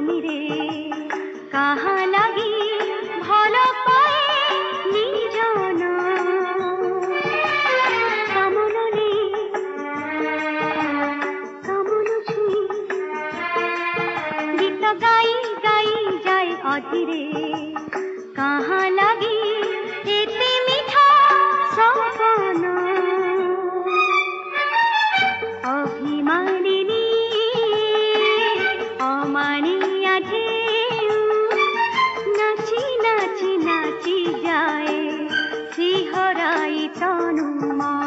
আমি রে কাহা লাগি ভাল পায়ে নিজন কামননি কামন ছুই গীত গাই গাই যায় অধীরে কাহা লাগি এতে মিঠা সপন অভিমানিনী অমানিয়া ঢেউ নাচি নাচি নাচি যায় শিহরাই তনু মন।